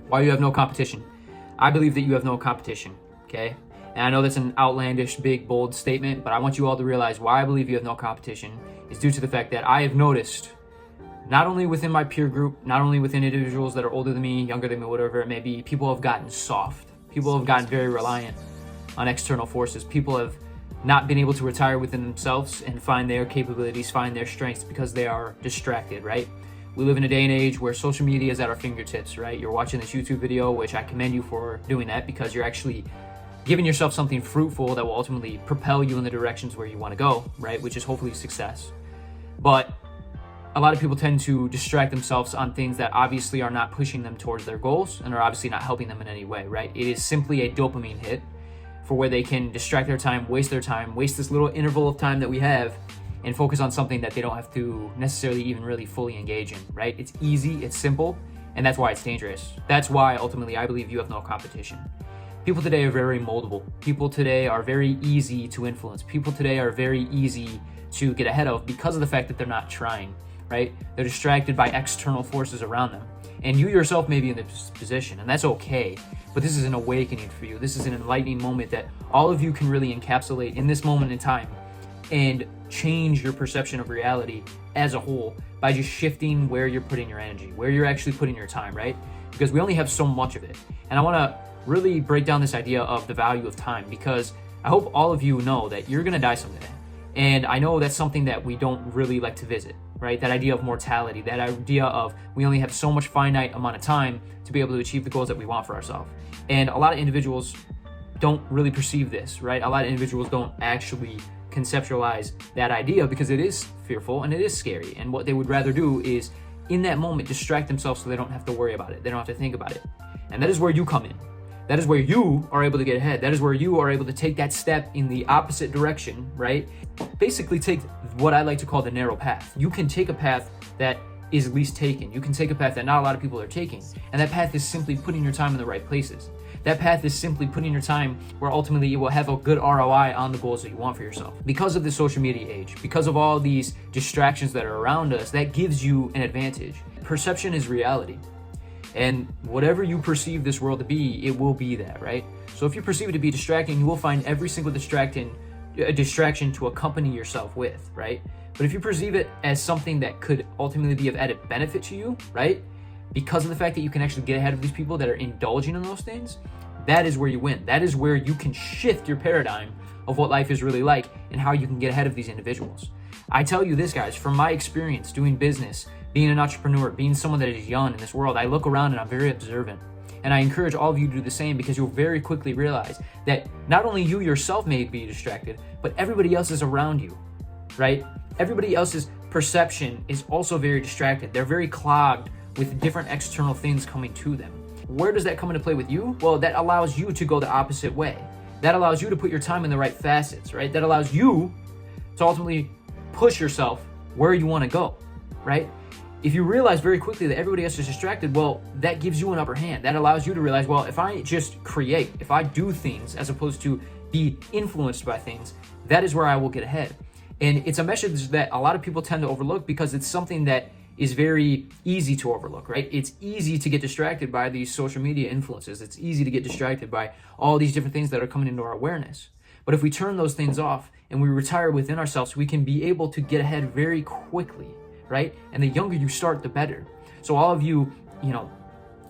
Why you have no competition? I believe that you have no competition, okay? And I know that's an outlandish, big, bold statement, but I want you all to realize why I believe you have no competition is due to the fact that I have noticed, not only within my peer group, not only within individuals that are older than me, younger than me, whatever it may be, people have gotten soft. People have gotten very reliant on external forces. People have not been able to retire within themselves and find their capabilities, find their strengths because they are distracted, right? We live in a day and age where social media is at our fingertips, right? You're watching this YouTube video, which I commend you for doing that because you're actually giving yourself something fruitful that will ultimately propel you in the directions where you want to go, right? Which is hopefully success. But a lot of people tend to distract themselves on things that obviously are not pushing them towards their goals and are obviously not helping them in any way, right? It is simply a dopamine hit for where they can distract their time, waste this little interval of time that we have and focus on something that they don't have to necessarily even really fully engage in, right? It's easy, it's simple, and that's why it's dangerous. That's why ultimately I believe you have no competition. People today are very moldable. People today are very easy to influence. People today are very easy to get ahead of because of the fact that they're not trying, right? They're distracted by external forces around them. And you yourself may be in this position, and that's okay. But this is an awakening for you. This is an enlightening moment that all of you can really encapsulate in this moment in time and change your perception of reality as a whole by just shifting where you're putting your energy, where you're actually putting your time, right? Because we only have so much of it. And I want to really break down this idea of the value of time because I hope all of you know that you're going to die someday. And I know that's something that we don't really like to visit, right? That idea of mortality, that idea of we only have so much finite amount of time to be able to achieve the goals that we want for ourselves. And a lot of individuals don't really perceive this, right? A lot of individuals don't actually conceptualize that idea because it is fearful and it is scary. And what they would rather do is in that moment distract themselves so they don't have to worry about it. They don't have to think about it. And that is where you come in. That is where you are able to get ahead. That is where you are able to take that step in the opposite direction, right? Basically take what I like to call the narrow path. You can take a path that is least taken. You can take a path that not a lot of people are taking. And that path is simply putting your time in the right places. That path is simply putting your time where ultimately you will have a good ROI on the goals that you want for yourself. Because of the social media age, because of all these distractions that are around us, that gives you an advantage. Perception is reality. And whatever you perceive this world to be, it will be that, right? So if you perceive it to be distracting, you will find every single distraction to accompany yourself with, right? But if you perceive it as something that could ultimately be of added benefit to you, right? Because of the fact that you can actually get ahead of these people that are indulging in those things, that is where you win. That is where you can shift your paradigm of what life is really like and how you can get ahead of these individuals. I tell you this, guys, from my experience doing business, being an entrepreneur, being someone that is young in this world, I look around and I'm very observant. And I encourage all of you to do the same because you'll very quickly realize that not only you yourself may be distracted, but everybody else is around you, right? Everybody else's perception is also very distracted. They're very clogged with different external things coming to them. Where does that come into play with you? Well, that allows you to go the opposite way. That allows you to put your time in the right facets, right? That allows you to ultimately push yourself where you want to go, right? If you realize very quickly that everybody else is distracted, well, that gives you an upper hand. That allows you to realize, well, if I just create, if I do things as opposed to be influenced by things, that is where I will get ahead. And it's a message that a lot of people tend to overlook because it's something that is very easy to overlook, right? It's easy to get distracted by these social media influences. It's easy to get distracted by all these different things that are coming into our awareness. But if we turn those things off and we retire within ourselves, we can be able to get ahead very quickly, right? And the younger you start, the better. So all of you,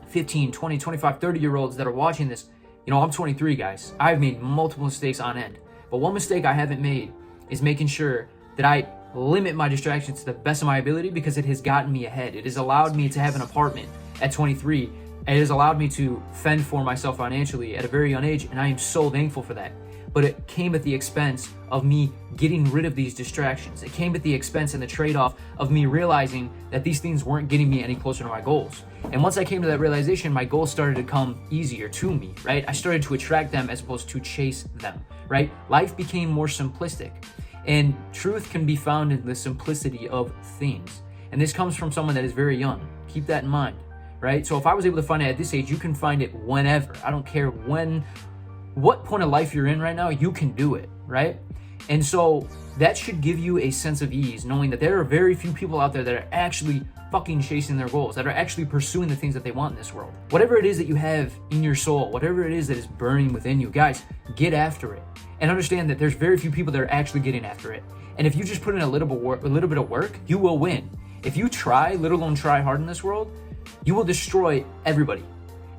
15, 20, 25, 30-year-olds that are watching this, I'm 23, guys. I've made multiple mistakes on end. But one mistake I haven't made is making sure that I limit my distractions to the best of my ability because it has gotten me ahead. It has allowed me to have an apartment at 23. It has allowed me to fend for myself financially at a very young age, and I am so thankful for that. But it came at the expense of me getting rid of these distractions. It came at the expense and the trade-off of me realizing that these things weren't getting me any closer to my goals. And once I came to that realization, my goals started to come easier to me, right? I started to attract them as opposed to chase them, right? Life became more simplistic. And truth can be found in the simplicity of things. And this comes from someone that is very young. Keep that in mind, right? So if I was able to find it at this age, you can find it whenever. I don't care what point of life you're in right now, you can do it, right? And so that should give you a sense of ease, knowing that there are very few people out there that are actually fucking chasing their goals, that are actually pursuing the things that they want in this world. Whatever it is that you have in your soul, whatever it is that is burning within you, guys, get after it. And understand that there's very few people that are actually getting after it. And if you just put in a little bit of work, you will win. If you try, let alone try hard in this world, you will destroy everybody.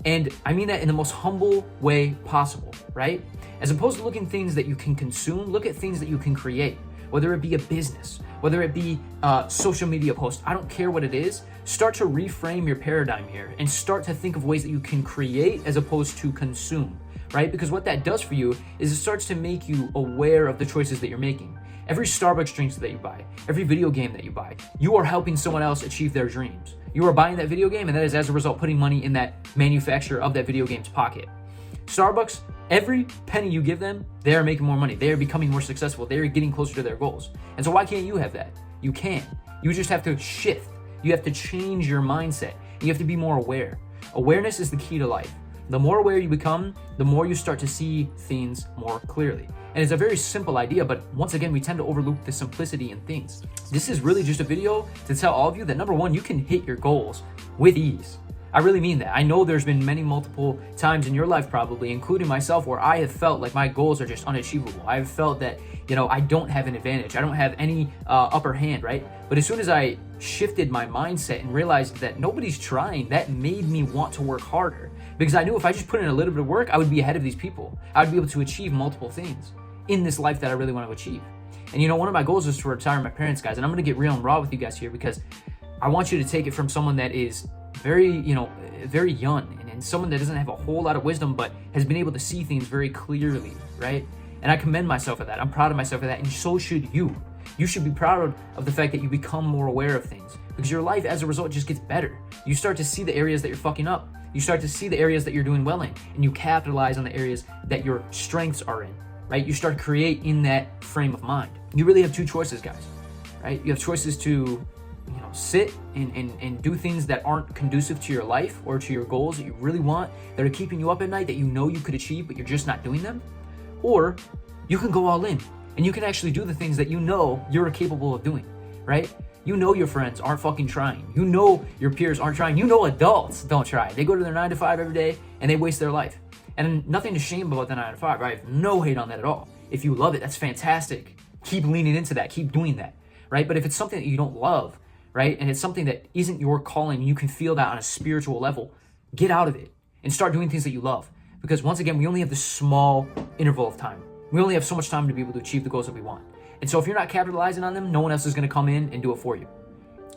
And I mean that in the most humble way possible, right? As opposed to looking at things that you can consume, look at things that you can create. Whether it be a business, whether it be a social media post, I don't care what it is. Start to reframe your paradigm here and start to think of ways that you can create as opposed to consume, right? Because what that does for you is it starts to make you aware of the choices that you're making. Every Starbucks drink that you buy, every video game that you buy, you are helping someone else achieve their dreams. You are buying that video game, and that is as a result putting money in that manufacturer of that video game's pocket. Starbucks, every penny you give them, they are making more money. They are becoming more successful. They are getting closer to their goals. And so why can't you have that? You can. You just have to shift. You have to change your mindset. You have to be more aware. Awareness is the key to life. The more aware you become, the more you start to see things more clearly. And it's a very simple idea, but once again, we tend to overlook the simplicity in things. This is really just a video to tell all of you that number one, you can hit your goals with ease. I really mean that. I know there's been multiple times in your life probably, including myself, where I have felt like my goals are just unachievable. I've felt that, I don't have an advantage. I don't have any upper hand, right? But as soon as I shifted my mindset and realized that nobody's trying, that made me want to work harder. Because I knew if I just put in a little bit of work, I would be ahead of these people. I would be able to achieve multiple things in this life that I really want to achieve. And one of my goals is to retire my parents, guys. And I'm going to get real and raw with you guys here because I want you to take it from someone that is very, very young and someone that doesn't have a whole lot of wisdom, but has been able to see things very clearly, right? And I commend myself for that. I'm proud of myself for that. And so should you. You should be proud of the fact that you become more aware of things because your life as a result just gets better. You start to see the areas that you're fucking up. You start to see the areas that you're doing well in, and you capitalize on the areas that your strengths are in, right? You start to create in that frame of mind. You really have two choices, guys, right? You have choices to sit and do things that aren't conducive to your life or to your goals that you really want, that are keeping you up at night, that you could achieve, but you're just not doing them. Or you can go all in and you can actually do the things that you're capable of doing, right? Your friends aren't fucking trying. Your peers aren't trying. Adults don't try. They go to their 9 to 5 every day and they waste their life. And nothing to shame about the 9 to 5, right? No hate on that at all. If you love it, that's fantastic. Keep leaning into that. Keep doing that, right? But if it's something that you don't love, right, and it's something that isn't your calling, you can feel that on a spiritual level, get out of it and start doing things that you love. Because once again, we only have this small interval of time. We only have so much time to be able to achieve the goals that we want. And so if you're not capitalizing on them, no one else is going to come in and do it for you.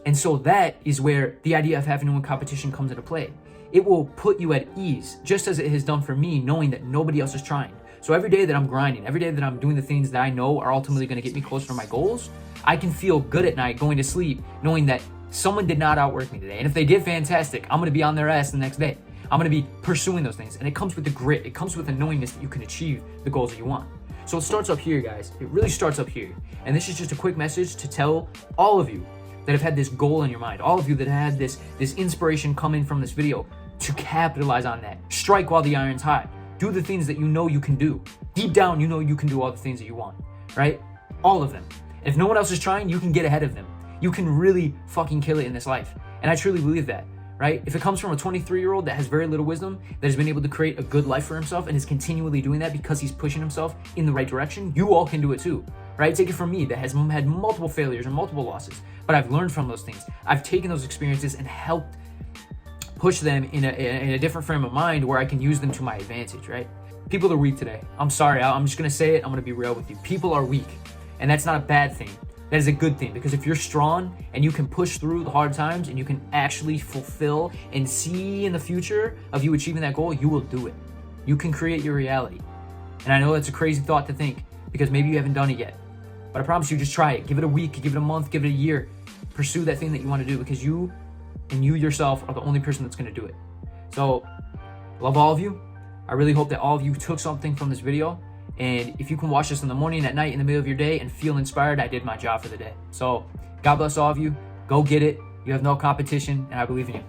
And so that is where the idea of having no competition comes into play. It will put you at ease, just as it has done for me, knowing that nobody else is trying. So every day that I'm grinding, every day that I'm doing the things that I know are ultimately going to get me closer to my goals, I can feel good at night going to sleep knowing that someone did not outwork me today. And if they did, fantastic. I'm going to be on their ass the next day. I'm going to be pursuing those things. And it comes with the grit. It comes with the knowingness that you can achieve the goals that you want. So it starts up here, guys. It really starts up here. And this is just a quick message to tell all of you that have had this goal in your mind, all of you that had this inspiration coming from this video, to capitalize on that. Strike while the iron's hot. Do the things that you can do. Deep down, you can do all the things that you want, right? All of them. And if no one else is trying, you can get ahead of them. You can really fucking kill it in this life. And I truly believe that, right? If it comes from a 23-year-old that has very little wisdom, that has been able to create a good life for himself and is continually doing that because he's pushing himself in the right direction, you all can do it too, right? Take it from me that has had multiple failures and multiple losses, but I've learned from those things. I've taken those experiences and helped push them in a different frame of mind where I can use them to my advantage, right? People are weak today. I'm sorry. I'm just going to say it. I'm going to be real with you. People are weak, and that's not a bad thing. That is a good thing, because if you're strong and you can push through the hard times and you can actually fulfill and see in the future of you achieving that goal, you will do it. You can create your reality. And I know that's a crazy thought to think because maybe you haven't done it yet, but I promise you, just try it. Give it a week, give it a month, give it a year. Pursue that thing that you want to do, because you and you yourself are the only person that's going to do it. So, love all of you. I really hope that all of you took something from this video. And if you can watch this in the morning, at night, in the middle of your day and feel inspired, I did my job for the day. So, God bless all of you. Go get it. You have no competition, and I believe in you.